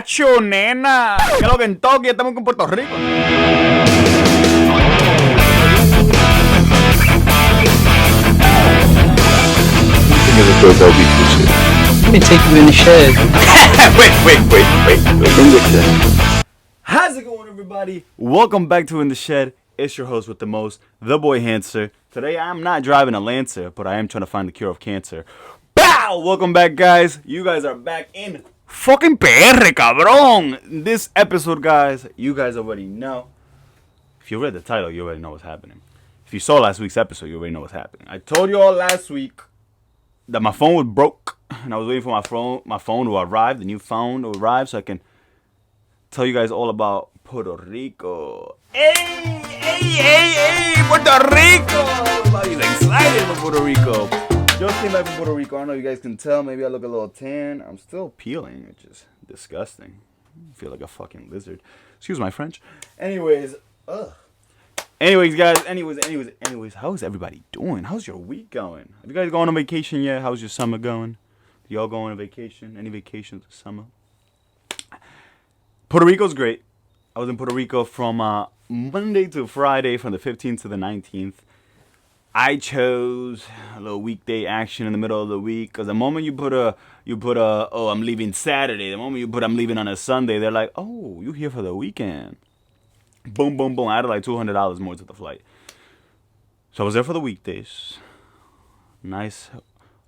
Acho, nena. Que lo que en Tokio estamos con Puerto Rico. Let me take you in the shed. wait. In the shed. How's it going, everybody? Welcome back to In the Shed. It's your host with the most, the boy Hancer. Today I'm not driving a Lancer, but I am trying to find the cure of cancer. Bow! Welcome back, guys. You guys are back in fucking PR, cabrón. This episode, guys, you guys already know. If you read the title, you already know what's happening. If you saw last week's episode, you already know what's happening. I told you all last week that my phone was broke, and I was waiting for my phone to arrive, the new phone to arrive, so I can tell you guys all about Puerto Rico. Hey, Puerto Rico! Everybody's excited for Puerto Rico. Just came back from Puerto Rico. I don't know if you guys can tell. Maybe I look a little tan. I'm still peeling, which is disgusting. I feel like a fucking lizard. Excuse my French. Anyways, guys. How's everybody doing? How's your week going? Have you guys gone on vacation yet? How's your summer going? Y'all going on vacation? Any vacations this summer? Puerto Rico's great. I was in Puerto Rico from Monday to Friday, from the 15th to the 19th. I chose a little weekday action in the middle of the week, because the moment you put oh, I'm leaving Saturday, the moment you put I'm leaving on a Sunday, they're like, oh, you here for the weekend. Boom, boom, boom. I added like $200 more to the flight. So I was there for the weekdays. Nice.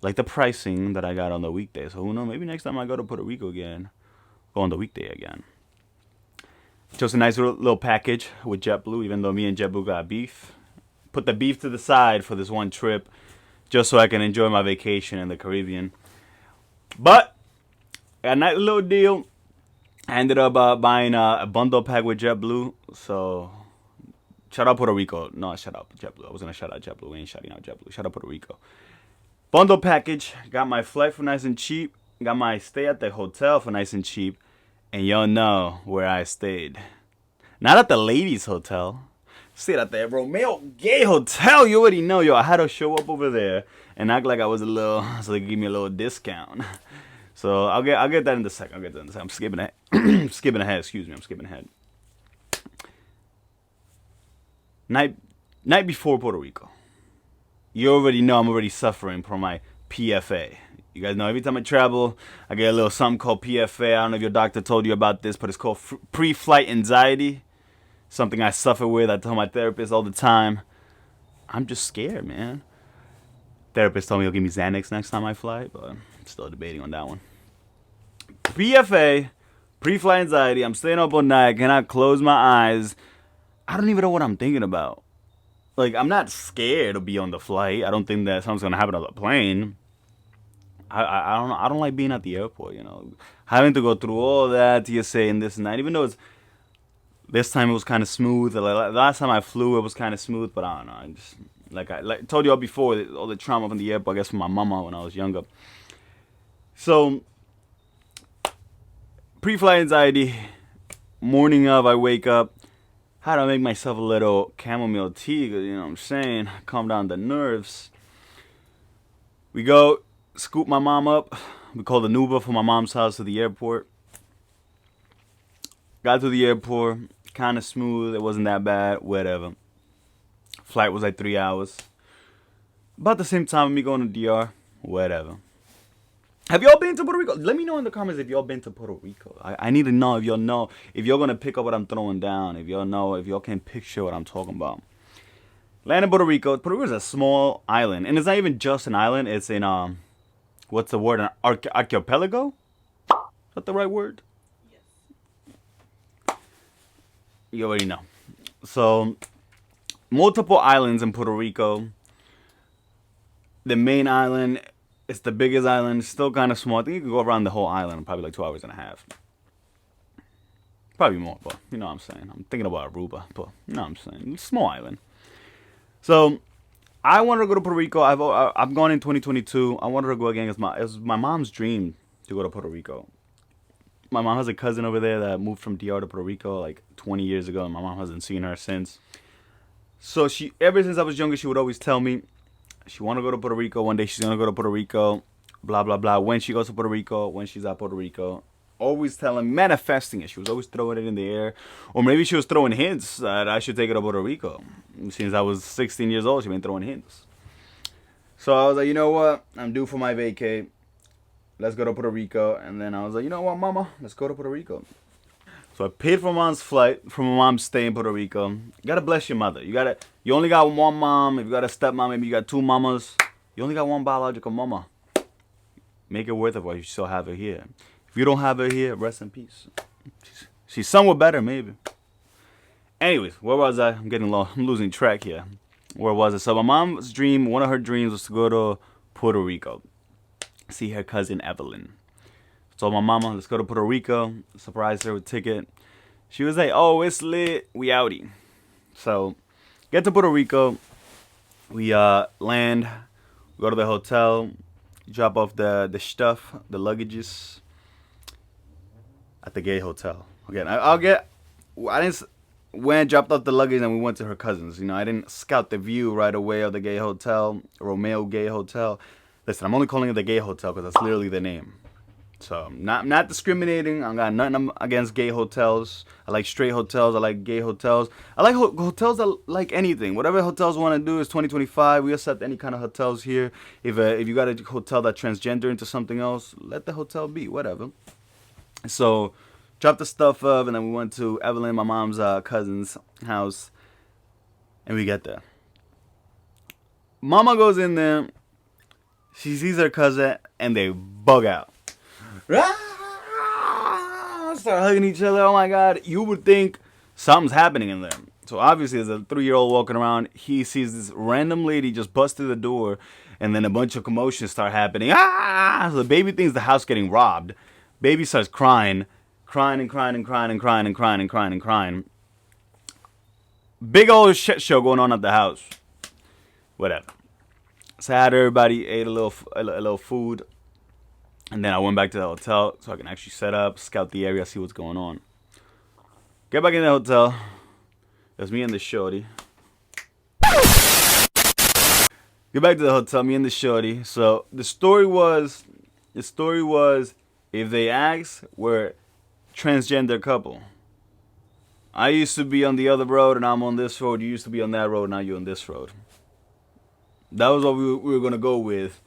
Like the pricing that I got on the weekdays. So who knows, maybe next time I go to Puerto Rico again, go on the weekday again. Just a nice little package with JetBlue, even though me and JetBlue got beef. Put the beef to the side for this one trip, just so I can enjoy my vacation in the Caribbean. But, got a nice little deal. I ended up buying a bundle pack with JetBlue. So, shout out Puerto Rico. No, shout out JetBlue. I was going to shout out JetBlue. We ain't shouting out JetBlue. Shout out Puerto Rico. Bundle package. Got my flight for nice and cheap. Got my stay at the hotel for nice and cheap. And y'all know where I stayed. Not at the ladies' hotel. Stayed at the Romeo Gay Hotel. You already know, yo. I had to show up over there and act like I was a little, so they could give me a little discount. So I'll get that in a sec. I'm skipping ahead. I'm skipping ahead. Night before Puerto Rico. You already know I'm already suffering from my PFA. You guys know every time I travel, I get a little something called PFA. I don't know if your doctor told you about this, but it's called pre-flight anxiety. Something I suffer with. I tell my therapist all the time. I'm just scared, man. Therapist told me he'll give me Xanax next time I fly, but I'm still debating on that one. PFA, pre-flight anxiety. I'm staying up all night. Cannot close my eyes. I don't even know what I'm thinking about. Like, I'm not scared to be on the flight. I don't think that something's gonna happen on the plane. I don't like being at the airport, you know. Having to go through all that TSA and this and that. Even though this time it was kind of smooth. Like, last time I flew, it was kind of smooth. But I don't know. I just, like I told you all before, all the trauma from the airport, I guess, from my mama when I was younger. So, pre-flight anxiety. Morning of, I wake up. How to make myself a little chamomile tea, you know what I'm saying? Calm down the nerves. We go, scoop my mom up. We called an Uber from my mom's house to the airport. Got to the airport, kind of smooth. It wasn't that bad, whatever. Flight was like 3 hours. About the same time with me going to DR, whatever. Have y'all been to Puerto Rico? Let me know in the comments if y'all been to Puerto Rico. I need to know if y'all know, if y'all gonna pick up what I'm throwing down. If y'all know, if y'all can picture what I'm talking about. Land in Puerto Rico. Puerto Rico is a small island, and it's not even just an island. It's in what's the word? An archipelago? Is that the right word? Yes. You already know. So, multiple islands in Puerto Rico. The main island. It's the biggest island, still kind of small. I think you can go around the whole island in probably like 2 hours and a half. Probably more, but you know what I'm saying. I'm thinking about Aruba, but you know what I'm saying. Small island. So, I wanted to go to Puerto Rico. I've gone in 2022. I wanted to go again. It was my mom's dream to go to Puerto Rico. My mom has a cousin over there that moved from DR to Puerto Rico like 20 years ago, and my mom hasn't seen her since. So, ever since I was younger, she would always tell me, she want to go to Puerto Rico. One day she's going to go to Puerto Rico. Blah, blah, blah. When she goes to Puerto Rico. When she's at Puerto Rico. always telling, manifesting it. She was always throwing it in the air. Or maybe she was throwing hints that I should take it to Puerto Rico. Since I was 16 years old, she been throwing hints. So I was like, you know what? I'm due for my vacay. Let's go to Puerto Rico. And then I was like, you know what, mama? Let's go to Puerto Rico. So I paid for mom's flight, for my mom's stay in Puerto Rico. You gotta bless your mother. You only got one mom. If you got a stepmom, maybe you got two mamas. You only got one biological mama. Make it worth it while you still have her here. If you don't have her here, rest in peace. She's somewhat better, maybe. Anyways, where was I? I'm getting lost. I'm losing track here. Where was it? So my mom's dream, one of her dreams was to go to Puerto Rico. See her cousin Evelyn. So my mama, let's go to Puerto Rico. Surprised her with a ticket. She was like, oh, it's lit. We outie. So get to Puerto Rico. We land. We go to the hotel. Drop off the stuff, the luggages at the gay hotel. Again, I didn't went dropped off the luggage and we went to her cousin's. You know, I didn't scout the view right away of the gay hotel, Romeo Gay Hotel. Listen, I'm only calling it the gay hotel because that's literally the name. So not discriminating. I got nothing against gay hotels. I like straight hotels. I like gay hotels. I like hotels that like anything. Whatever hotels want to do is 2025. We accept any kind of hotels here. If you got a hotel that transgender into something else, let the hotel be. Whatever. So dropped the stuff up and then we went to Evelyn, my mom's cousin's house, and we get there. Mama goes in there. She sees her cousin and they bug out. Start hugging each other. Oh my god. You would think something's happening in there. So obviously there's a 3-year-old walking around. He sees this random lady just bust through the door and then a bunch of commotions start happening. So the baby thinks the house getting robbed. Baby starts crying. Crying and crying and crying and crying and crying and crying and crying. Big old shit show going on at the house. Whatever. So I had everybody ate a little food. And then I went back to the hotel so I can actually set up, scout the area, see what's going on. Get back in the hotel. It was me and the shorty. Get back to the hotel, me and the shorty. So the story was, if they ask, we're transgender couple. I used to be on the other road and I'm on this road. You used to be on that road, now you're on this road. That was what we were gonna go with.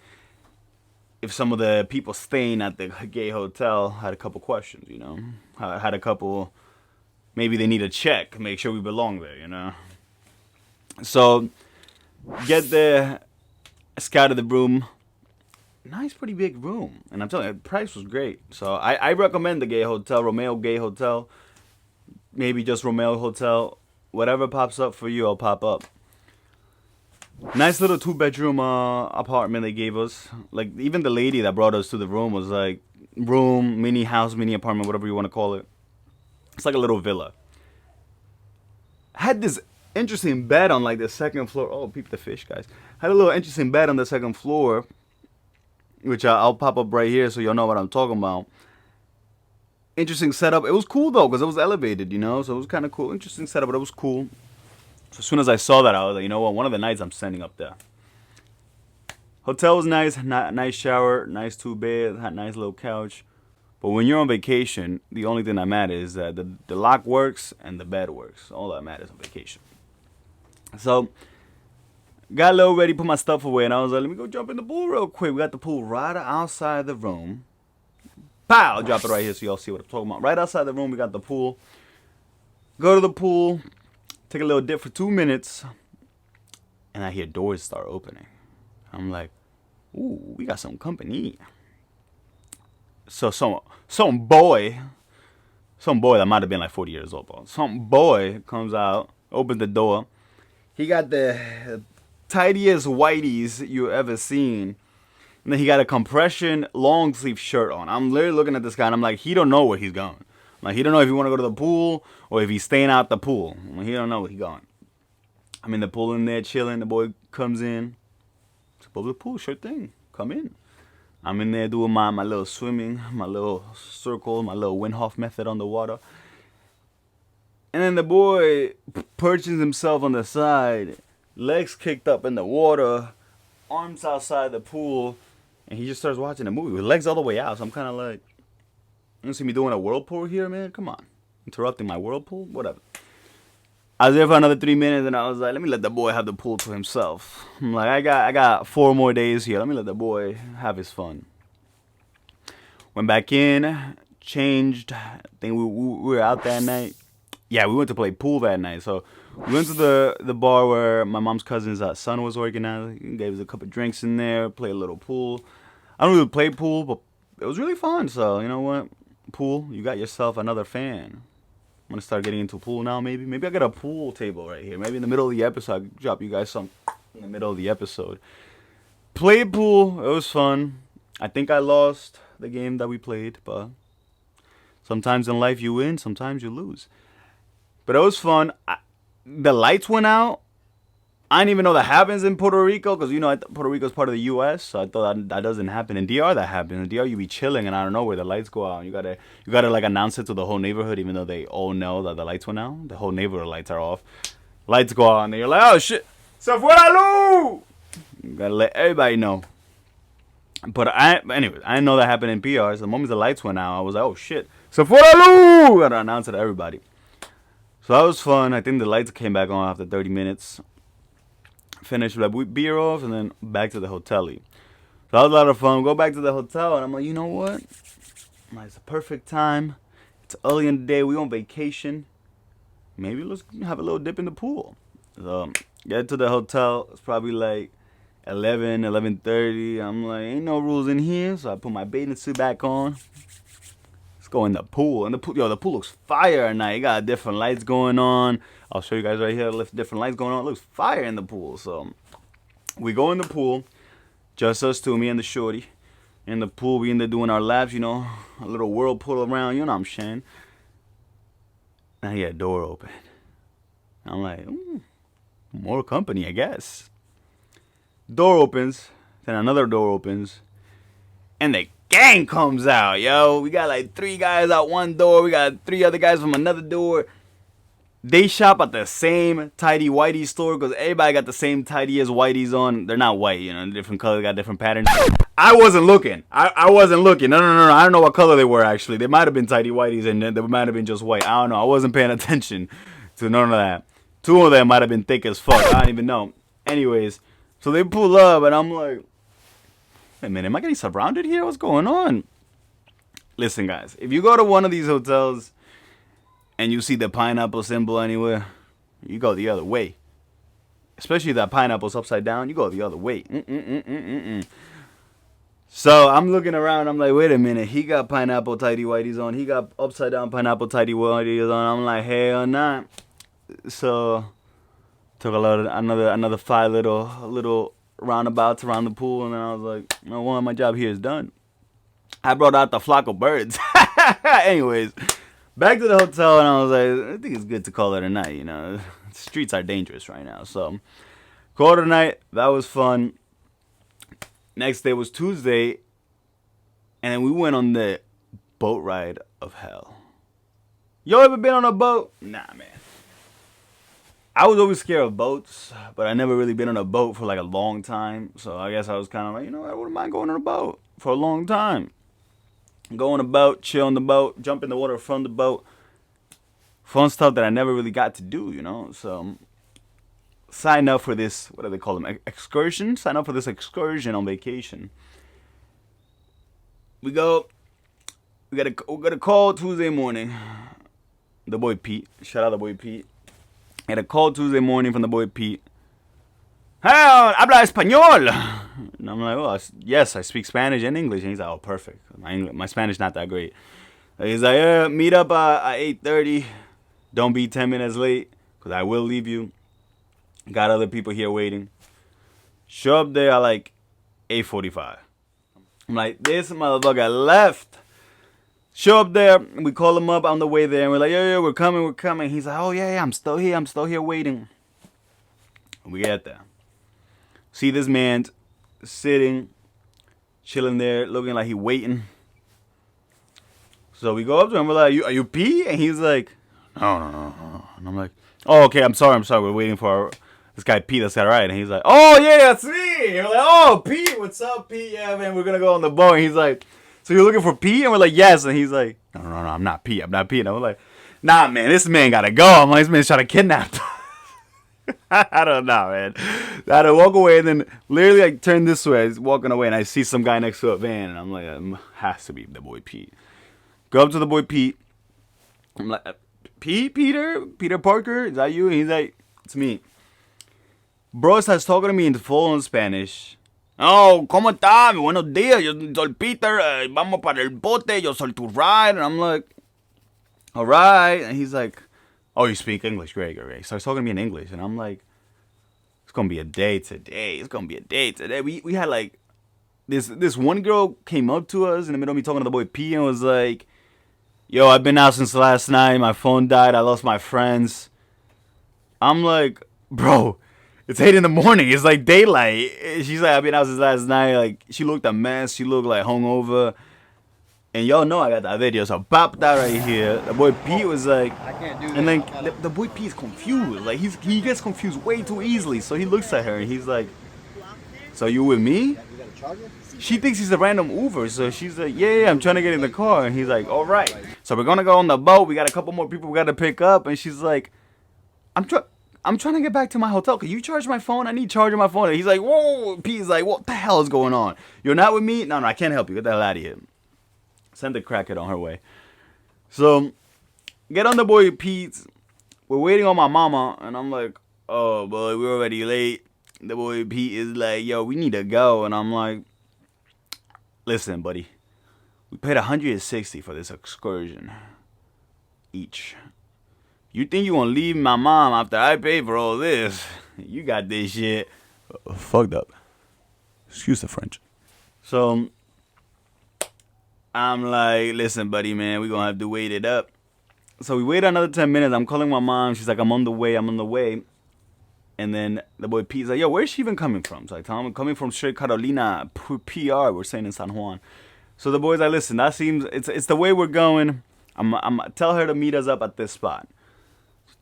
If some of the people staying at the gay hotel had a couple questions, you know, had a couple, maybe they need a check, make sure we belong there, you know. So get there, scouted the room. Nice, pretty big room, and I'm telling you, the price was great. So I recommend the gay hotel, Romeo Gay Hotel. Maybe just Romeo Hotel. Whatever pops up for you, I'll pop up. Nice little 2-bedroom apartment they gave us. Like, even the lady that brought us to the room was like, room, mini house, mini apartment, whatever you want to call it. It's like a little villa. Had this interesting bed on like the second floor. Oh, peep the fish, guys. Had a little interesting bed on the second floor, which I'll pop up right here so you'll know what I'm talking about. Interesting setup. It was cool though because it was elevated, you know, so it was kind of cool. Interesting setup, but it was cool. So as soon as I saw that, I was like, you know what? One of the nights I'm standing up there. Hotel was nice, nice shower, nice 2-bed, had nice little couch. But when you're on vacation, the only thing that matters is that the lock works and the bed works. All that matters on vacation. So got a little ready, put my stuff away, and I was like, let me go jump in the pool real quick. We got the pool right outside the room. Pow! I'll drop it right here so y'all see what I'm talking about. Right outside the room, we got the pool. Go to the pool. Take a little dip for 2 minutes, and I hear doors start opening. I'm like, ooh, we got some company. So some boy that might have been like 40 years old, bro. Some boy comes out, opens the door. He got the tidiest whiteys you ever seen. And then he got a compression long sleeve shirt on. I'm literally looking at this guy and I'm like, he don't know where he's going. Like, he don't know if he want to go to the pool or if he's staying out the pool. He don't know where he's going. I'm in the pool in there chilling. The boy comes in. It's above the pool, sure thing. Come in. I'm in there doing my little swimming, my little circle, my little Wim Hof method on the water. And then the boy perches himself on the side, legs kicked up in the water, arms outside the pool, and he just starts watching a movie with legs all the way out. So I'm kind of like, You see me doing a whirlpool here, man? Come on. Interrupting my whirlpool? Whatever. I was there for another 3 minutes, and I was like, let me let the boy have the pool to himself. I'm like, I got 4 more days here. Let me let the boy have his fun. Went back in, changed. I think we were out that night. Yeah, we went to play pool that night. So we went to the bar where my mom's cousin's son was organizing. He gave us a couple drinks in there, played a little pool. I don't really play pool, but it was really fun. So, you know what? Pool, you got yourself another fan. I'm going to start getting into pool now, maybe. Maybe I got a pool table right here. Maybe in the middle of the episode, I could drop you guys some in the middle of the episode. Played pool. It was fun. I think I lost the game that we played, but sometimes in life you win, sometimes you lose. But it was fun. The lights went out. I didn't even know that happens in Puerto Rico because, you know, Puerto Rico is part of the U.S., so I thought that doesn't happen. In DR, that happens. In DR, you be chilling, and I don't know where the lights go out. You gotta like announce it to the whole neighborhood, even though they all know that the lights went out. The whole neighborhood lights are off. Lights go out, and you're like, oh shit, se fue la luz. You gotta let everybody know. But anyway, I didn't know that happened in PR. So the moment the lights went out, I was like, oh shit, se fue la luz. Gotta announce it to everybody. So that was fun. I think the lights came back on after 30 minutes. Finished with a beer off, and then back to the hotel. So that was a lot of fun. Go back to the hotel, and I'm like, you know what? It's the perfect time. It's early in the day. We on vacation. Maybe let's have a little dip in the pool. So get to the hotel. It's probably like 11:30. I'm like, ain't no rules in here. So I put my bathing suit back on. Let's go in the pool. And the pool looks fire at night. You got different lights going on. I'll show you guys right here. Different lights going on. It looks fire in the pool. So we go in the pool. Just us two, me and the shorty. In the pool, we end up doing our laps, you know. A little whirlpool around, you know what I'm saying. Now he had a door open. I'm like, more company, I guess. Door opens. Then another door opens. And the gang comes out, yo. We got like 3 guys out one door. We got 3 other guys from another door. They shop at the same tidy whitey store because everybody got the same tidy as whiteys on. They're not white, you know, different colors, got different patterns. I wasn't looking. I wasn't looking. No. I don't know what color they were, actually. They might have been tidy whiteys and they might have been just white. I don't know. I wasn't paying attention to none of that. 2 of them might have been thick as fuck. I don't even know. Anyways, so they pull up and I'm like, wait a minute, am I getting surrounded here? What's going on? Listen, guys, if you go to one of these hotels and you see the pineapple symbol anywhere, you go the other way. Especially if that pineapple's upside down, you go the other way. So I'm looking around, I'm like, wait a minute, he got pineapple tidy whities on, he got upside down pineapple tidy whities on. I'm like, hell nah. So took another 5 little roundabouts around the pool, and then I was like, no, one, my job here is done. I brought out the flock of birds. Anyways, back to the hotel, and I was like, I think it's good to call it a night, you know. The streets are dangerous right now. So, called it a night. That was fun. Next day was Tuesday, and then we went on the boat ride of hell. Yo, ever been on a boat? Nah, man. I was always scared of boats, but I never really been on a boat for like a long time. So I guess I was kind of like, you know what, I wouldn't mind going on a boat for a long time. Go on a boat, chill on the boat, jump in the water from the boat. Fun stuff that I never really got to do, you know. So sign up for this, what do they call them, excursion? Sign up for this excursion on vacation. We got a call Tuesday morning. The boy Pete, shout out the boy Pete. Had a call Tuesday morning from the boy Pete. Hey, habla español. And I'm like, oh, yes, I speak Spanish and English. And he's like, oh, perfect. My Spanish not that great. He's like, yeah, meet up at 8:30. Don't be 10 minutes late, because I will leave you. Got other people here waiting. Show up there at like 8:45. I'm like, this motherfucker left. Show up there, and we call him up on the way there, and we're like, yo, we're coming. He's like, oh, yeah, I'm still here waiting. We get there. See this man sitting, chilling there, looking like he waiting. So we go up to him, we're like, are you P? And he's like, no. And I'm like, oh, okay, I'm sorry, we're waiting for this guy P that's got it right. And he's like, oh, yeah, that's me. And we're like, oh, P, what's up, P? Yeah, man, we're going to go on the boat. And he's like, So you're looking for Pete? And we're like, yes. And he's like, no, I'm not Pete. I'm not Pete. And I was like, nah, man, this man gotta go. I'm like, this man's trying to kidnap him. I don't know, man. I had to walk away, and then literally I turn this way. I was walking away, and I see some guy next to a van, and I'm like, has to be the boy Pete. Go up to the boy Pete. I'm like, Peter Parker, is that you? And he's like, it's me. Bro starts talking to me in full on Spanish. Oh, ¿cómo está? Buenos días. Yo soy Peter. Vamos para el bote. Yo soy tu ride. And I'm like, all right. And he's like, oh, you speak English? Great. He starts talking to me in English. And I'm like, it's going to be a day today. We had like, this one girl came up to us in the middle of me talking to the boy P and was like, yo, I've been out since last night. My phone died. I lost my friends. I'm like, bro, it's 8 in the morning. It's like daylight. She's like, I've been out since last night. Like, she looked a mess. She looked like hungover. And y'all know I got that video. So pop that right here. The boy Pete was like, I can't do that. and then the boy Pete is confused. Like, he gets confused way too easily. So he looks at her and he's like, so you with me? You got a charger? She thinks he's a random Uber, so she's like, yeah, I'm trying to get in the car. And he's like, all right. So we're going to go on the boat. We got a couple more people we got to pick up. And she's like, I'm trying to get back to my hotel. Can you charge my phone? I need charging my phone. And he's like, whoa. Pete's like, what the hell is going on? You're not with me? No, I can't help you. Get the hell out of here. Send the crackhead on her way. So get on the boy Pete's. We're waiting on my mama. And I'm like, oh, boy, we're already late. The boy Pete is like, yo, we need to go. And I'm like, listen, buddy, we paid $160 for this excursion each. You think you gonna leave my mom after I pay for all this? You got this shit fucked up. Excuse the French. So I'm like, listen, buddy, man, we gonna have to wait it up. So we wait another 10 minutes. I'm calling my mom. She's like, I'm on the way. And then the boy Pete's like, yo, where's she even coming from? So I tell him, I'm coming from straight Carolina, PR. We're staying in San Juan. So the boy's like, listen, that seems, it's the way we're going. I'm tell her to meet us up at this spot.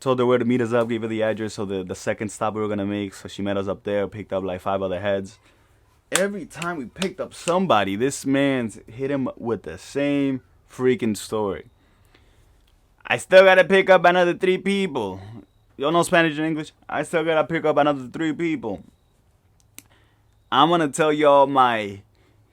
Told her where to meet us up, gave her the address. So the second stop we were going to make. So she met us up there, picked up like 5 other heads. Every time we picked up somebody, this man's hit him with the same freaking story. I still got to pick up another 3 people. Y'all know Spanish and English? I still gotta pick up another 3 people. I'm gonna tell y'all my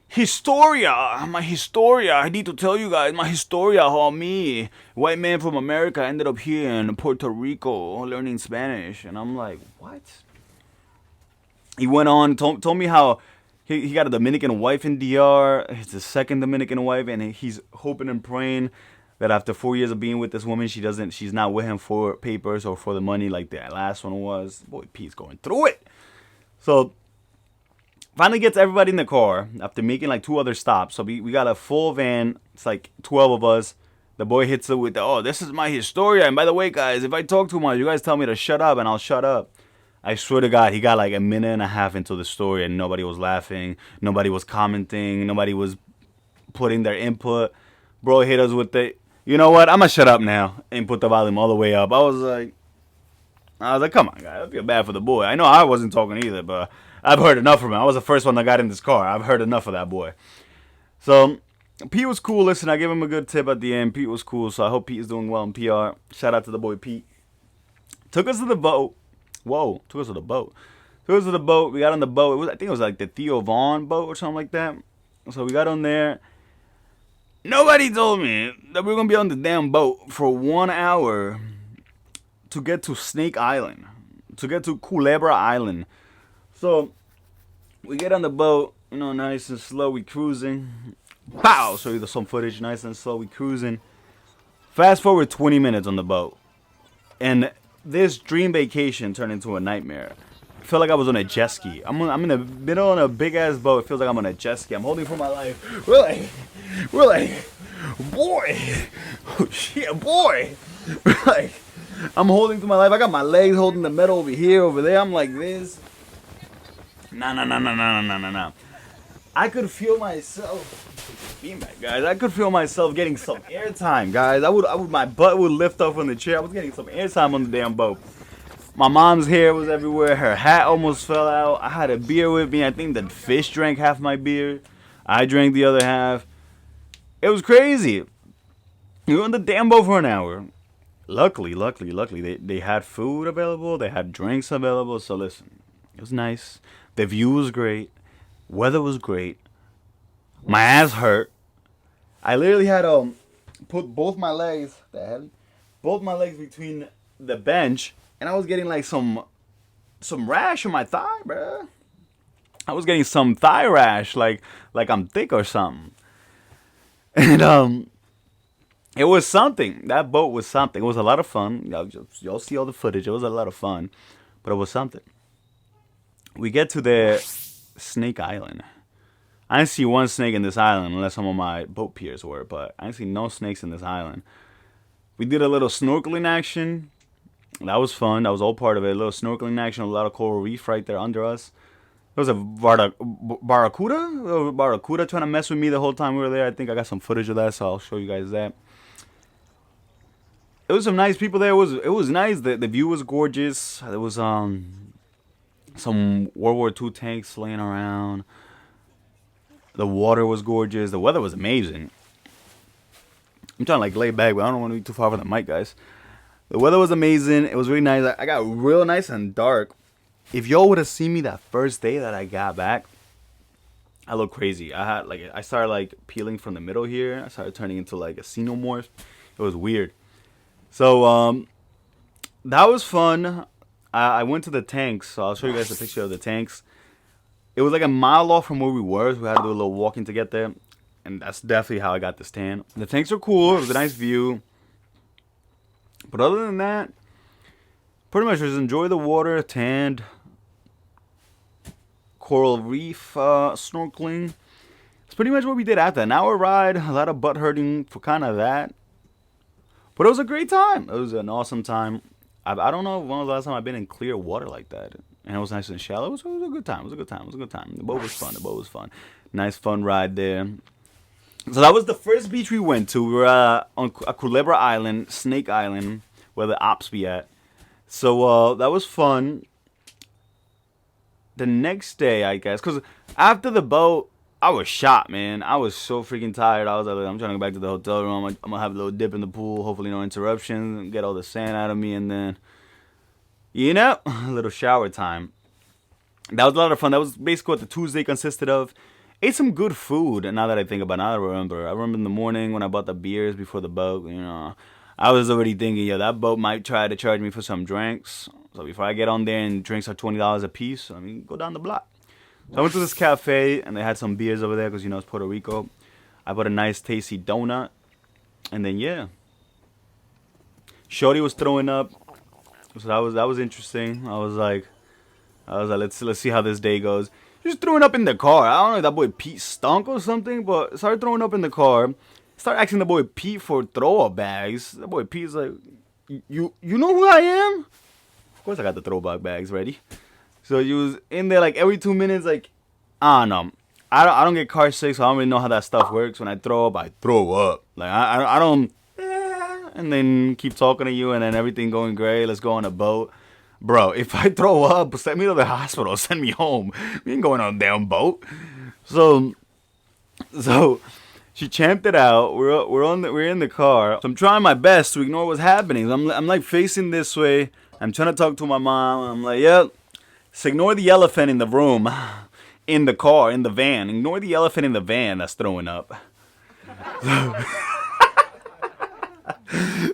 historia. I need to tell you guys my historia. How me, white man from America, ended up here in Puerto Rico learning Spanish. And I'm like, what? He went on, told me how he got a Dominican wife in DR. It's his second Dominican wife, and he's hoping and praying that after 4 years of being with this woman, she's not with him for papers or for the money like that last one was. Boy, Pete's going through it. So finally gets everybody in the car after making like 2 other stops. So we got a full van. It's like 12 of us. The boy hits it with oh, this is my historia. And by the way, guys, if I talk too much, you guys tell me to shut up and I'll shut up. I swear to God, he got like a minute and a half into the story and nobody was laughing. Nobody was commenting. Nobody was putting their input. Bro hit us with the, you know what? I'm going to shut up now and put the volume all the way up. I was like, come on, guys. I feel bad for the boy. I know I wasn't talking either, but I've heard enough from him. I was the first one that got in this car. I've heard enough of that boy. So Pete was cool. Listen, I gave him a good tip at the end. Pete was cool, so I hope Pete is doing well in PR. Shout out to the boy Pete. Took us to the boat. Whoa, took us to the boat. We got on the boat. I think it was like the Theo Vaughn boat or something like that. So we got on there. Nobody told me that we were going to be on the damn boat for 1 hour to get to Snake Island, to get to Culebra Island. So we get on the boat, you know, nice and slow. We cruising. Pow! Show you some footage, nice and slow. We cruising. Fast forward 20 minutes on the boat. And this dream vacation turned into a nightmare. I felt like I was on a jet ski. I'm in the middle on a big ass boat. It feels like I'm on a jet ski. I'm holding for my life. We're like, boy, oh shit, boy. We're like, I'm holding to my life. I got my legs holding the metal over here, over there. I'm like this. Nah. I could feel myself. Beanbag, guys. I could feel myself getting some airtime, guys. My butt would lift up from the chair. I was getting some airtime on the damn boat. My mom's hair was everywhere. Her hat almost fell out. I had a beer with me. I think the fish drank half my beer. I drank the other half. It was crazy. We were on the damn boat for an hour. Luckily, they had food available. They had drinks available. So listen, it was nice. The view was great. Weather was great. My ass hurt. I literally had to put both my legs, both my legs between the bench, and I was getting like some rash on my thigh, bruh. I was getting some thigh rash, like I'm thick or something. And it was something. That boat was something. It was a lot of fun. Y'all see all the footage. It was a lot of fun, but it was something. We get to the Snake Island. I didn't see one snake in this island unless some of my boat peers were, but I didn't see no snakes in this island. We did a little snorkeling action. That was fun. That was all part of it. A little snorkeling action, a lot of coral reef right there under us. There was a barracuda trying to mess with me the whole time we were there. I think I got some footage of that, so I'll show you guys that. There was some nice people there. It was nice. The view was gorgeous. There was some World War II tanks laying around. The water was gorgeous. The weather was amazing. I'm trying to like lay back, but I don't want to be too far from the mic, guys. The weather was amazing. It was really nice. I got real nice and dark. If y'all would have seen me that first day that I got back, I looked crazy. I started like peeling from the middle here. I started turning into like a xenomorph. It was weird. So that was fun. I went to the tanks. So I'll show you guys a picture of the tanks. It was like a mile off from where we were. So we had to do a little walking to get there. And that's definitely how I got this tan. The tanks are cool. It was a nice view. But other than that, pretty much just enjoy the water, tanned, coral reef snorkeling. It's pretty much what we did after. An hour ride, a lot of butt hurting for kind of that. But it was a great time. It was an awesome time. I don't know when was the last time I've been in clear water like that. And it was nice and shallow. It was a good time. It was a good time. The boat was fun. Nice fun ride there. So that was the first beach we went to. We were on Culebra Island, Snake Island, where the ops be at. So that was fun. The next day, I guess, because after the boat, I was shot, man. I was so freaking tired. I was like, I'm trying to go back to the hotel room. I'm going to have a little dip in the pool. Hopefully no interruptions. Get all the sand out of me. And then, a little shower time. That was a lot of fun. That was basically what the Tuesday consisted of. Ate some good food. And now that I think about it, I remember in the morning when I bought the beers before the boat, I was already thinking, that boat might try to charge me for some drinks. So before I get on there and drinks are $20 a piece, go down the block. So I went to this cafe, and they had some beers over there because, it's Puerto Rico. I bought a nice, tasty donut. And then, Shorty was throwing up. So that was interesting. I was like, let's see how this day goes. She was throwing up in the car. I don't know if that boy Pete stunk or something, but started throwing up in the car. Started asking the boy Pete for throw-up bags. The boy Pete's like, you know who I am? Of course I got the throwback bags ready. So he was in there like every 2 minutes, like, I don't know. I don't get car sick, so I don't really know how that stuff works. When I throw up, I throw up. Like, I don't, and then keep talking to you, and then everything going great. Let's go on a boat. Bro, if I throw up, send me to the hospital. Send me home. We ain't going on a damn boat. So she champed it out. We're in the car. So I'm trying my best to ignore what's happening. I'm like facing this way. I'm trying to talk to my mom. I'm like, so ignore the elephant in the room, in the car, in the van. Ignore the elephant in the van that's throwing up.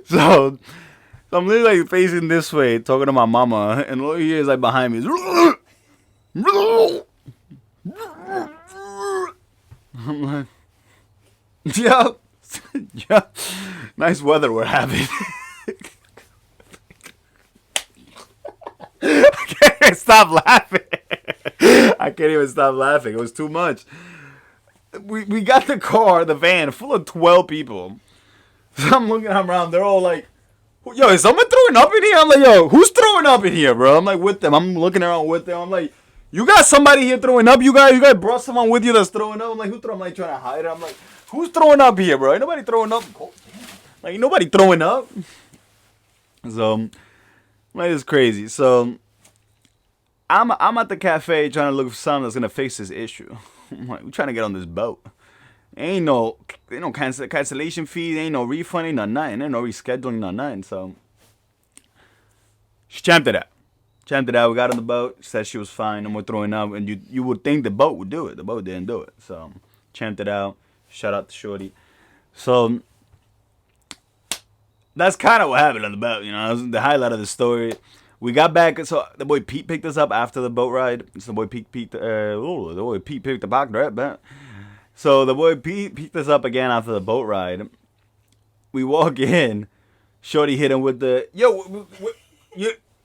So I'm literally like facing this way, talking to my mama, and all you hear is like behind me is, I'm like, yeah, nice weather we're having. I can't even stop laughing. It was too much. We got the van full of 12 people. So I'm looking around. They're all like, yo, is someone throwing up in here? I'm like, yo, who's throwing up in here, bro? I'm like with them. I'm looking around with them. I'm like, you got somebody here throwing up? You guys brought someone with you that's throwing up? I'm like, who throwing? I'm like trying to hide it. I'm like, who's throwing up here, bro? Ain't nobody throwing up. Like, ain't nobody throwing up. So, like, it's crazy. So, I'm at the cafe trying to look for something that's gonna fix this issue. I'm like, we're trying to get on this boat. Ain't no cancellation fees, ain't no refund, ain't no nothing, ain't no rescheduling, no nothing. So she champed it out. Champed it out. We got on the boat. She said she was fine. No more throwing up. And you would think the boat would do it. The boat didn't do it. So champed it out. Shout out to Shorty. So that's kind of what happened on the boat. You know, that was the highlight of the story. We got back. So the boy Pete picked us up after the boat ride. So the boy Pete picked the pocket right back. So the boy Pete picked us up again after the boat ride. We walk in. Shorty hit him with the, yo,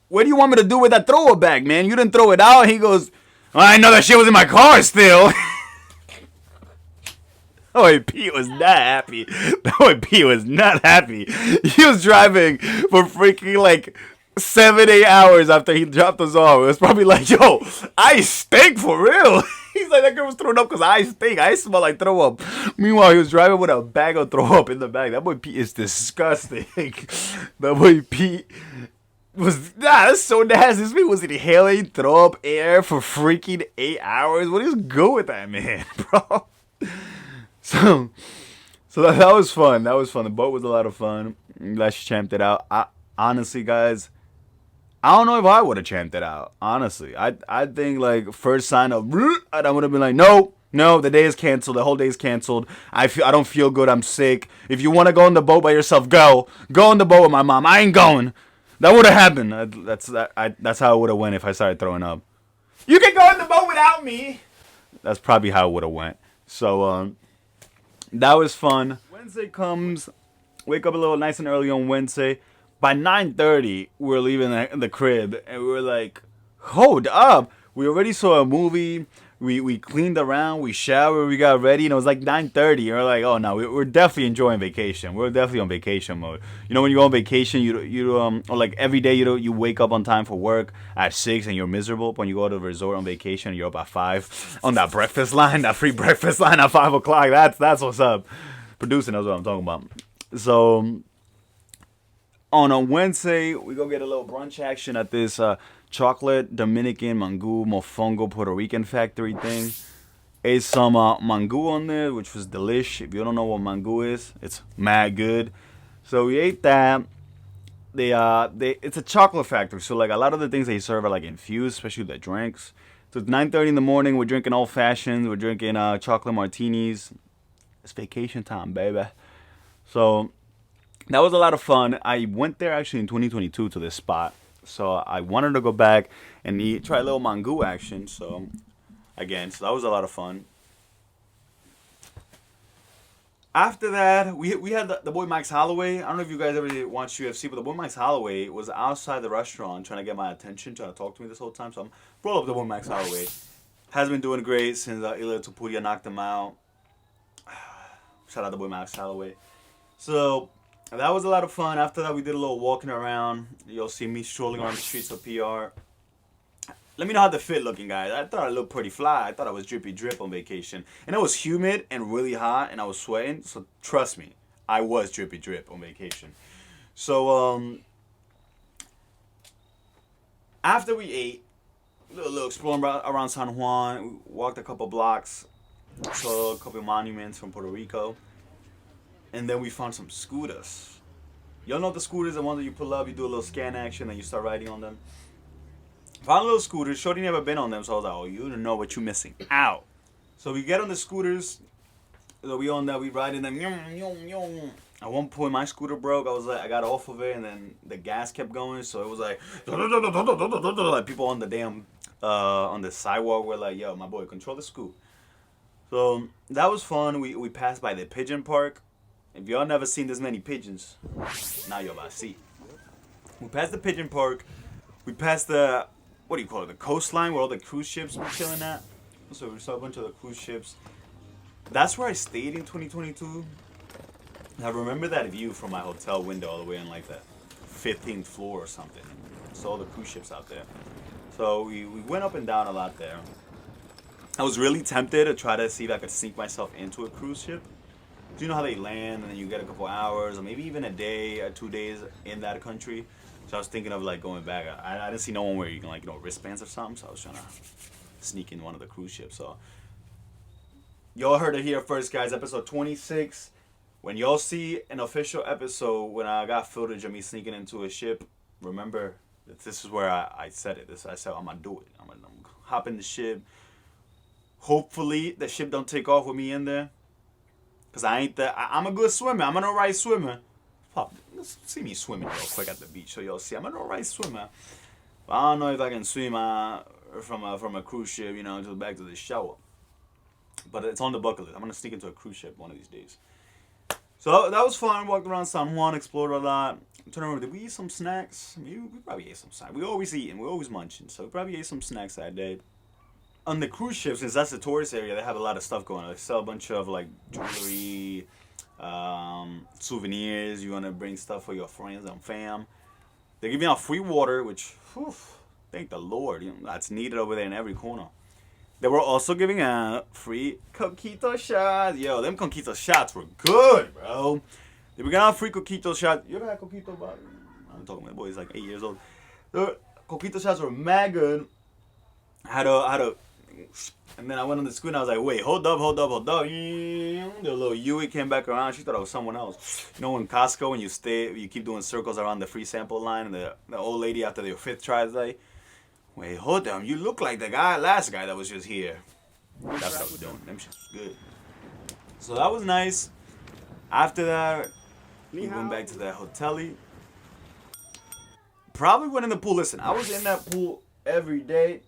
what do you want me to do with that throw it back, man? You didn't throw it out. He goes, well, I know that shit was in my car still. Oh, Pete was not happy. Oh, Pete was not happy. He was driving for freaking like 7-8 hours after he dropped us off. It was probably like, yo, I stink for real. He's like, that girl was throwing up because I stink. I smell like throw up. Meanwhile, he was driving with a bag of throw up in the back. That boy Pete is disgusting. That boy Pete that's so nasty. This man was inhaling throw up air for freaking 8 hours. What is good with that man, bro? So that was fun. That was fun. The boat was a lot of fun. I'm glad she champed it out. Honestly, guys, I don't know if I would have champed it out. Honestly, I think like first sign of I would have been like, no, the day is canceled. The whole day is canceled. I don't feel good. I'm sick. If you want to go on the boat by yourself, go on the boat with my mom. I ain't going. That would have happened. That's how it would have went if I started throwing up. You can go on the boat without me. That's probably how it would have went. So that was fun. Wednesday comes. Wake up a little nice and early on Wednesday. By 9:30, we were leaving the crib, and we were like, hold up. We already saw a movie. We cleaned around. We showered. We got ready, and it was like 9:30. And we're like, oh, no, we're definitely enjoying vacation. We're definitely on vacation mode. You know, when you go on vacation, or like every day, you wake up on time for work at 6, and you're miserable. When you go to the resort on vacation, you're up at 5 on that breakfast line, that free breakfast line at 5 o'clock. That's what's up. Producing, that's what I'm talking about. So on a Wednesday, we go get a little brunch action at this chocolate Dominican mangú mofongo Puerto Rican factory thing. Ate some mangú on there, which was delish. If you don't know what mangú is, it's mad good. So we ate that. It's a chocolate factory, so like a lot of the things they serve are like infused, especially the drinks. So it's 9:30 in the morning. We're drinking old fashions. We're drinking chocolate martinis. It's vacation time, baby. So that was a lot of fun. I went there actually in 2022 to this spot. So I wanted to go back and try a little mangú action. So that was a lot of fun. After that, we had the boy Max Holloway. I don't know if you guys ever watched UFC, but the boy Max Holloway was outside the restaurant trying to get my attention, trying to talk to me this whole time. So I'm brought up the boy Max Holloway. Has been doing great since Ilia Topuria knocked him out. Shout out the boy Max Holloway. So that was a lot of fun. After that, we did a little walking around. You'll see me strolling around the streets of PR. Let me know how the fit looking, guys. I thought I looked pretty fly. I thought I was drippy drip on vacation. And it was humid and really hot, and I was sweating. So trust me, I was drippy drip on vacation. So after we ate, a little exploring around San Juan. We walked a couple blocks, saw a couple monuments from Puerto Rico. And then we found some scooters. Y'all know the scooters, the ones that you pull up, you do a little scan action, and you start riding on them. Found little scooters. Shorty never been on them, so I was like, oh, you don't know what you're missing out. So we get on the scooters. So we on that, we riding them. At one point, my scooter broke. I got off of it, and then the gas kept going. So it was like people on the damn, on the sidewalk were like, yo, my boy, control the scoot. So that was fun. We passed by the pigeon park. If y'all never seen this many pigeons, now y'all about to see. We passed the pigeon park. We passed the, what do you call it, the coastline where all the cruise ships were chilling at. So we saw a bunch of the cruise ships. That's where I stayed in 2022. I remember that view from my hotel window all the way on like the 15th floor or something. Saw all the cruise ships out there. So we went up and down a lot there. I was really tempted to try to see if I could sneak myself into a cruise ship. Do you know how they land and then you get a couple hours or maybe even a day or 2 days in that country? So I was thinking of like going back. I didn't see no one where you can like, wristbands or something. So I was trying to sneak in one of the cruise ships. So Y'all heard it here first, guys. Episode 26. When y'all see an official episode when I got footage of me sneaking into a ship, remember that this is where I said it. I said I'm gonna do it. I'm gonna hop in the ship. Hopefully the ship don't take off with me in there, cause I'm a good swimmer. I'm an alright swimmer. Let's see me swimming real quick at the beach so y'all see I'm an alright swimmer. But I don't know if I can swim from a cruise ship, just back to the shower. But it's on the bucket list. I'm gonna sneak into a cruise ship one of these days. So that was fun. Walked around San Juan, explored a lot. I'm trying to remember, did we eat some snacks? We probably ate some snacks. We always eating. We always munching. So we probably ate some snacks that day. On the cruise ship, since that's the tourist area, they have a lot of stuff going on. They sell a bunch of like jewelry, souvenirs. You want to bring stuff for your friends and fam. They give you out free water, which, whew, thank the Lord. That's needed over there in every corner. They were also giving out free coquito shots. Yo, them coquito shots were good, bro. They were giving out free coquito shots. You ever had coquito, bro? I'm talking to my boy. He's like 8 years old. The coquito shots were mad good. And then I went on the screen and I was like, wait, hold up. The little Yui came back around. She thought it was someone else. You know, in Costco, when you keep doing circles around the free sample line, and the old lady after their 5th try is like, wait, hold on, you look like the last guy that was just here. That's what I was doing. Them shit was good. So that was nice. After that, we went back to that hotel. Probably went in the pool. Listen, I was in that pool every day.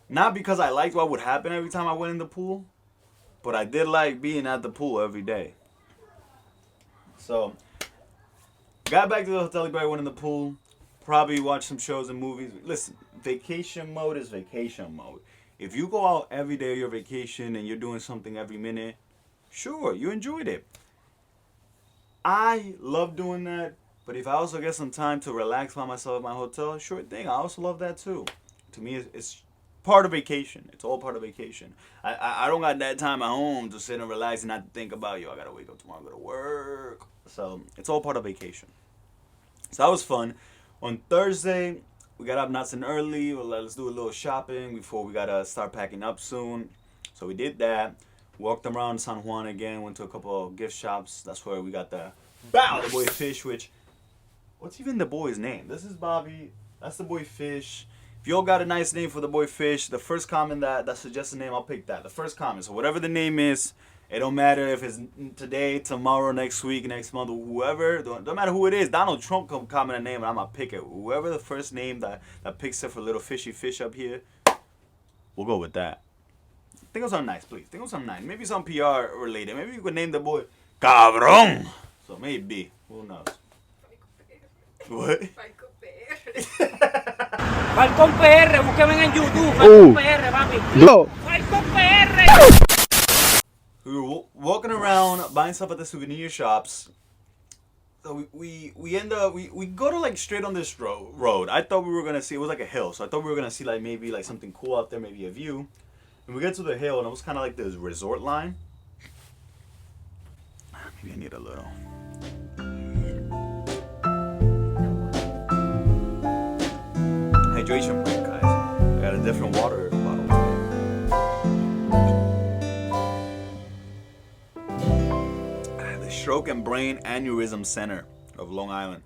Not because I liked what would happen every time I went in the pool, but I did like being at the pool every day. So, got back to the hotel, probably went in the pool, probably watched some shows and movies. Listen, vacation mode is vacation mode. If you go out every day of your vacation and you're doing something every minute, sure, you enjoyed it. I love doing that, but if I also get some time to relax by myself at my hotel, sure thing, I also love that too. To me, it's part of vacation. It's all part of vacation. I don't got that time at home to sit and relax and not think about, I gotta wake up tomorrow, go to work. So it's all part of vacation. So that was fun. On Thursday, we got up nice and early. Let's do a little shopping before we gotta start packing up soon. So we did that. Walked around San Juan again. Went to a couple of gift shops. That's where we got the boy Fish. Which, what's even the boy's name? This is Bobby. That's the boy Fish. If y'all got a nice name for the boy Fish, the first comment that suggests a name, I'll pick that. The first comment. So whatever the name is, it don't matter if it's today, tomorrow, next week, next month, whoever. Don't matter who it is. Donald Trump come comment a name and I'm going to pick it. Whoever the first name that picks it for little fishy fish up here, we'll go with that. Think of something nice, please. Think of something nice. Maybe some PR related. Maybe you could name the boy Cabrón. So maybe. Who knows? What? Falcon PR, búsquenme en YouTube. Falcon PR, papi. No. Falcon PR. We were walking around buying stuff at the souvenir shops. So we go to like straight on this road. I thought we were gonna see, it was like a hill, so I thought we were gonna see like maybe like something cool out there, maybe a view. And we get to the hill and it was kind of like this resort line. Maybe I need a little. Hydration break, guys. I got a different water bottle. The Stroke and Brain Aneurysm Center of Long Island.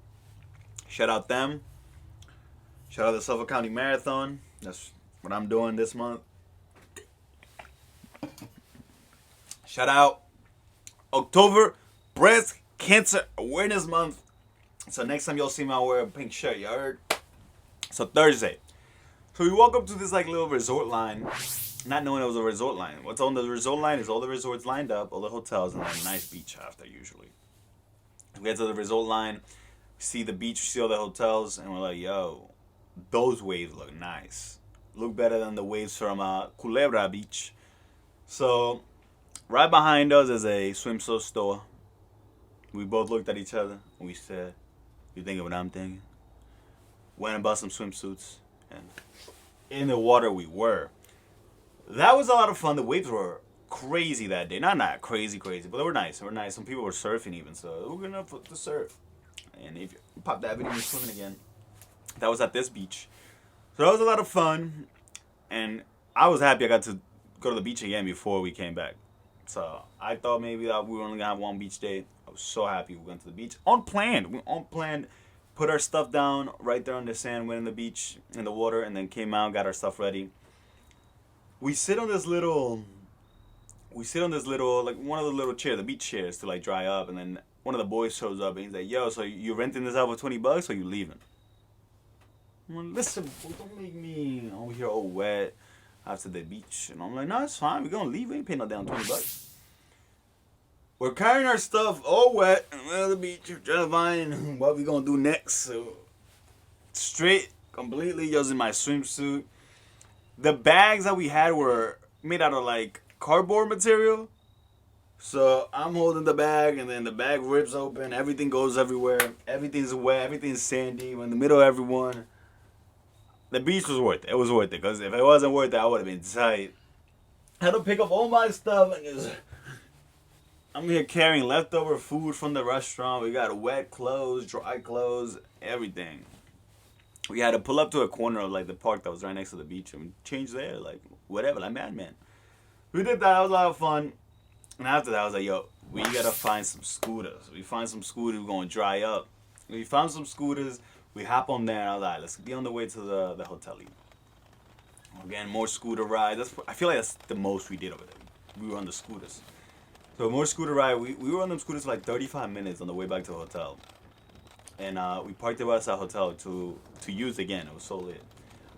Shout out them. Shout out the Suffolk County Marathon. That's what I'm doing this month. Shout out October Breast Cancer Awareness Month. So next time y'all see me, I'll wear a pink shirt. You heard? So Thursday. So we walk up to this like little resort line, not knowing it was a resort line. What's on the resort line is all the resorts lined up, all the hotels, and like a nice beach after usually. We get to the resort line, see the beach, see all the hotels, and we're like, yo, those waves look nice. Look better than the waves from Culebra Beach. So right behind us is a swimsuit store. We both looked at each other and we said, you thinking what I'm thinking? Went and bought some swimsuits, and in the water we were. That was a lot of fun. The waves were crazy that day. Not crazy, but they were nice. They were nice. Some people were surfing even, so we were good enough to surf. And if you pop that video, we're swimming again. That was at this beach. So that was a lot of fun, and I was happy I got to go to the beach again before we came back. So I thought maybe that we were only gonna have one beach day. I was so happy we went to the beach. Unplanned. We unplanned. Put our stuff down right there on the sand, went in the beach, in the water, and then came out, got our stuff ready. We sit on this little, like one of the little chairs, the beach chairs to like dry up, and then one of the boys shows up and he's like, yo, so you renting this out for $20 or you leaving? I'm like, listen, bro, don't make me over here all wet after the beach. And I'm like, no, it's fine. We're going to leave. We ain't paying no damn $20. We're carrying our stuff all wet and we're at the beach. We're trying to find what we going to do next. So, straight, completely using my swimsuit. The bags that we had were made out of like cardboard material. So I'm holding the bag, and then the bag rips open. Everything goes everywhere. Everything's wet. Everything's sandy. We're in the middle of everyone. The beach was worth it. It was worth it, because if it wasn't worth it, I would have been tight. I had to pick up all my stuff. I'm here carrying leftover food from the restaurant. We got wet clothes, dry clothes, everything. We had to pull up to a corner of like the park that was right next to the beach and change there, like whatever, like madman. We did that. It was a lot of fun. And after that, I was like, yo, we gotta find some scooters. We find some scooters, we're gonna dry up. We found some scooters, we hop on there, and I was like, let's be on the way to the hotel. Again, more scooter rides. I feel like that's the most we did over there. We were on the scooters. So more scooter ride. We were on them scooters for like 35 minutes on the way back to the hotel. And we parked the outside hotel to use again. It was so lit.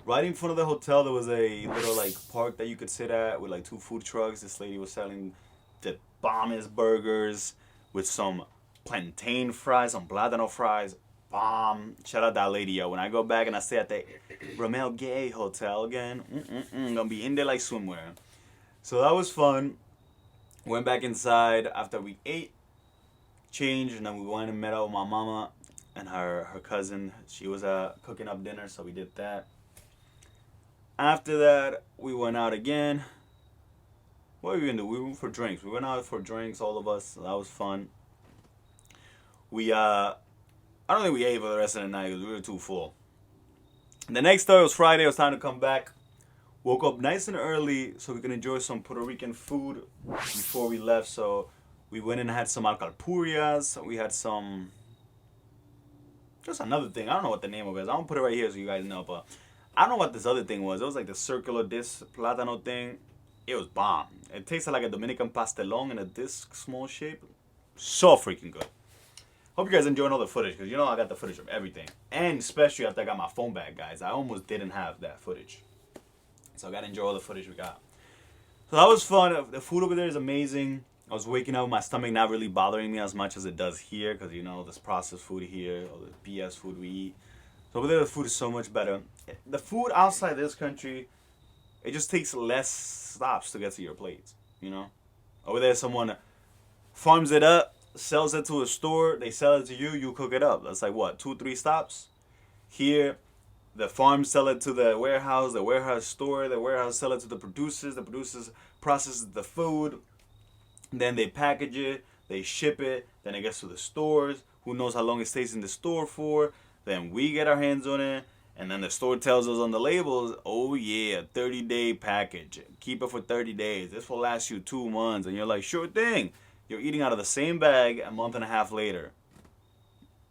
Right in front of the hotel, there was a little like park that you could sit at with like 2 food trucks. This lady was selling the bombest burgers with some plantain fries, some plátano fries. Bomb. Shout out that lady, yo. When I go back and I stay at the Ramel Gay Hotel again, gonna be in there like swimwear. So that was fun. Went back inside after we ate, changed, and then we went and met up with my mama and her cousin. She was cooking up dinner, so we did that. After that, we went out again. What were we gonna do? We went for drinks. We went out for drinks, all of us. So that was fun. I don't think we ate for the rest of the night because we were too full. The next day was Friday. It was time to come back. Woke up nice and early so we could enjoy some Puerto Rican food before we left. So we went and had some alcapurrias. We had some... Just another thing. I don't know what the name of it is. I'm going to put it right here so you guys know. But I don't know what this other thing was. It was like the circular disc plátano thing. It was bomb. It tasted like a Dominican pastelón in a disc small shape. So freaking good. Hope you guys enjoying all the footage, because you know I got the footage of everything. And especially after I got my phone back, guys. I almost didn't have that footage. So I got to enjoy all the footage we got. So that was fun. The food over there is amazing. I was waking up with my stomach not really bothering me as much as it does here, because you know this processed food here, or the BS food we eat. So over there the food is so much better. The food outside this country, it just takes less stops to get to your plates, you know? Over there someone farms it up, sells it to a store, they sell it to you, you cook it up. That's like what, 2-3 stops? Here, the farm sell it to the warehouse store, the warehouse sell it to the producers process the food, then they package it, they ship it, then it gets to the stores, who knows how long it stays in the store for, then we get our hands on it, and then the store tells us on the labels, oh yeah, 30-day package, keep it for 30 days, this will last you 2 months, and you're like, sure thing. You're eating out of the same bag a month and a half later.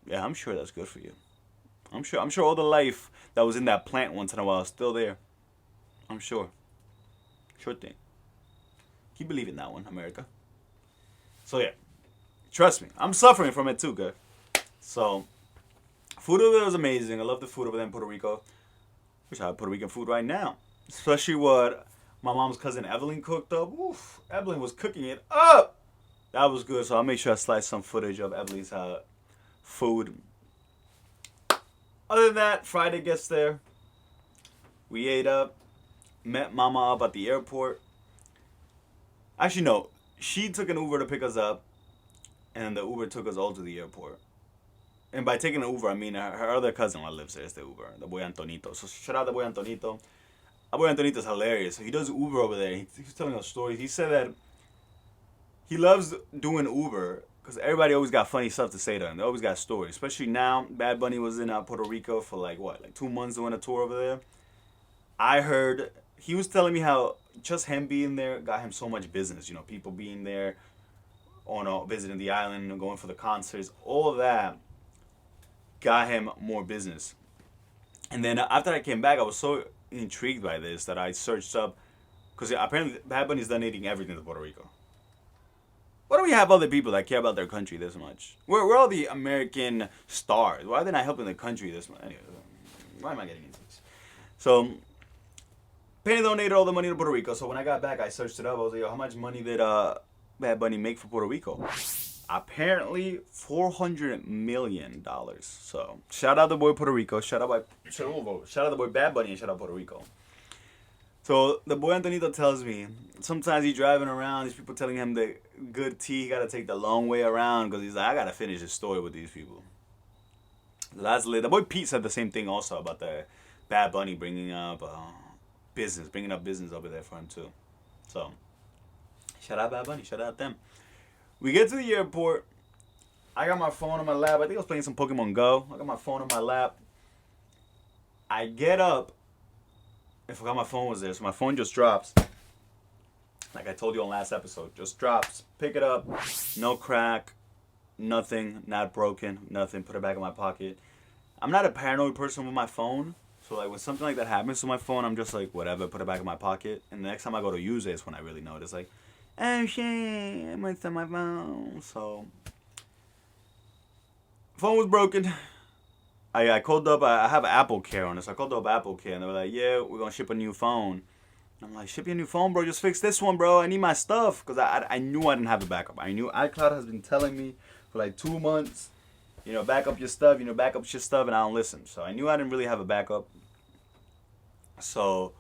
Yeah, I'm sure that's good for you. I'm sure all the life that was in that plant once in a while is still there. I'm sure. Sure thing. Keep believing that one, America. So yeah, trust me, I'm suffering from it too, guys. So, food over there was amazing. I love the food over there in Puerto Rico. Wish I had Puerto Rican food right now. Especially what my mom's cousin Evelyn cooked up. Oof, Evelyn was cooking it up. That was good, so I'll make sure I slice some footage of Evelyn's food. Other than that, Friday gets there. We ate up, met Mama up at the airport. Actually, no. She took an Uber to pick us up, and the Uber took us all to the airport. And by taking an Uber, I mean her other cousin that lives there is the Uber, the boy Antonito. So shout out the boy Antonito. That boy Antonito's hilarious. So he does Uber over there. He's telling us stories. He said that he loves doing Uber because everybody always got funny stuff to say to him. They always got stories. Especially now, Bad Bunny was in Puerto Rico for like 2 months doing a tour over there. I heard, he was telling me how just him being there got him so much business. You know, people being there, visiting the island and going for the concerts, all of that got him more business. And then after I came back, I was so intrigued by this that I searched up, because apparently Bad Bunny's donating everything to Puerto Rico. Why do we have other people that care about their country this much? We're all the American stars. Why are they not helping the country this much? Anyway, why am I getting into this? So, Penny donated all the money to Puerto Rico. So when I got back, I searched it up. I was like, yo, how much money did Bad Bunny make for Puerto Rico? Apparently, $400 million. So, shout out the boy Puerto Rico. Shout out the boy Bad Bunny and shout out Puerto Rico. So, the boy Antonito tells me, sometimes he's driving around, these people telling him the good tea, he got to take the long way around, because he's like, I got to finish this story with these people. That's lit. The boy Pete said the same thing also about the Bad Bunny bringing up business over there for him too. So, shout out Bad Bunny, shout out them. We get to the airport. I got my phone on my lap. I think I was playing some Pokemon Go. I got my phone on my lap. I get up. I forgot my phone was there, so my phone just drops. Like I told you on last episode, just drops. Pick it up. No crack. Nothing. Not broken. Nothing. Put it back in my pocket. I'm not a paranoid person with my phone. So like when something like that happens to my phone, I'm just like, whatever, put it back in my pocket. And the next time I go to use it is when I really notice. Like, oh shit, I might sell my phone. So, phone was broken. I called up, I have Apple Care on this. I called up Apple Care and they were like, yeah, we're going to ship a new phone. And I'm like, ship you a new phone, bro. Just fix this one, bro. I need my stuff. Because I knew I didn't have a backup. I knew iCloud has been telling me for like 2 months, you know, back up your stuff, and I don't listen. So I knew I didn't really have a backup. So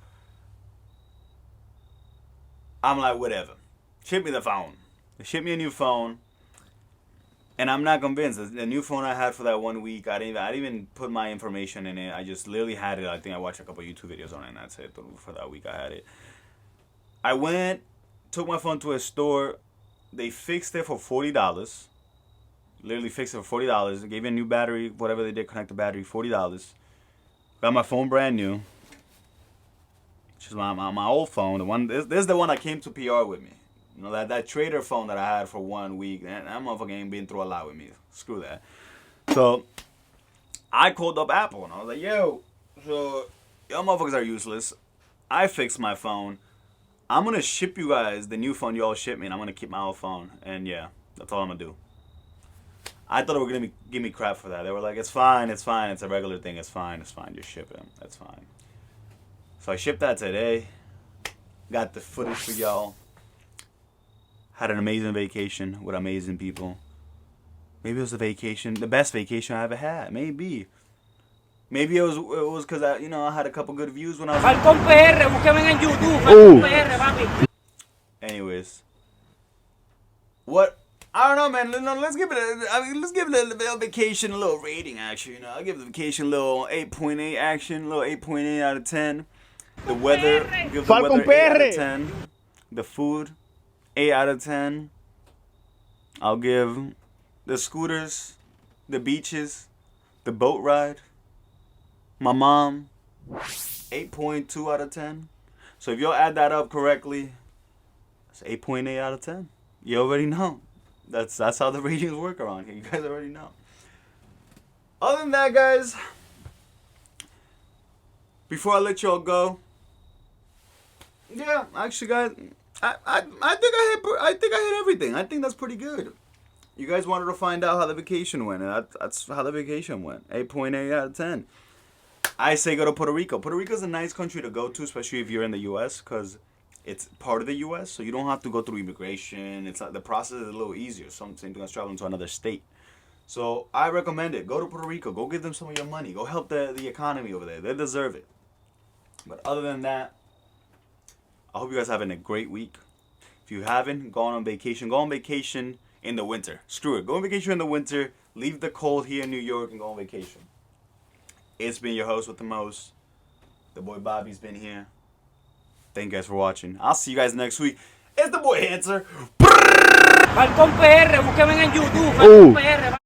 I'm like, whatever. Ship me the phone. They ship me a new phone. And I'm not convinced. The new phone I had for that 1 week, I didn't even put my information in it. I just literally had it. I think I watched a couple YouTube videos on it, and that's it. For that week I had it. I went, took my phone to a store. They fixed it for $40. Literally fixed it for $40. They gave me a new battery, whatever they did, connect the battery, $40. Got my phone brand new. Which is my old phone. The one, this is the one that came to PR with me. You know, that trader phone that I had for 1 week, that motherfucker ain't been through a lot with me. Screw that. So, I called up Apple, and I was like, yo, so, y'all motherfuckers are useless. I fixed my phone. I'm going to ship you guys the new phone y'all ship me, and I'm going to keep my old phone. And yeah, that's all I'm going to do. I thought they were going to give me crap for that. They were like, it's fine, it's a regular thing, it's fine, just ship it, that's fine. So I shipped that today. Got the footage for y'all. Had an amazing vacation with amazing people. Maybe it was the best vacation I ever had. Maybe it was because I had a couple good views when I was. Falcon PR, búsquenme en YouTube. Falcon PR, papi. Anyways, what? I don't know, man. Let's give it a vacation, a little rating. Actually, I'll give the vacation a little 8.8 action, a little 8.8 out of 10. The weather, give the weather 8 out of 10. The food, 8 out of 10. I'll give the scooters, the beaches, the boat ride, my mom, 8.2 out of 10. So if y'all add that up correctly, it's 8.8 out of 10. You already know. That's how the ratings work around here. You guys already know. Other than that, guys, before I let y'all go, yeah, actually, guys, I think I hit everything. I think that's pretty good. You guys wanted to find out how the vacation went, and that's how the vacation went. 8.8 out of 10. I say go to Puerto Rico. Puerto Rico is a nice country to go to, especially if you're in the U.S., because it's part of the U.S., so you don't have to go through immigration. It's like the process is a little easier. Same thing as traveling to another state. So I recommend it. Go to Puerto Rico. Go give them some of your money. Go help the economy over there. They deserve it. But other than that, I hope you guys are having a great week. If you haven't gone on vacation, go on vacation in the winter. Screw it. Go on vacation in the winter. Leave the cold here in New York and go on vacation. It's been your host with the most. The boy Bobby's been here. Thank you guys for watching. I'll see you guys next week. It's the boy Hancer. Falcon PR, búsquenme en YouTube. Falcon PR.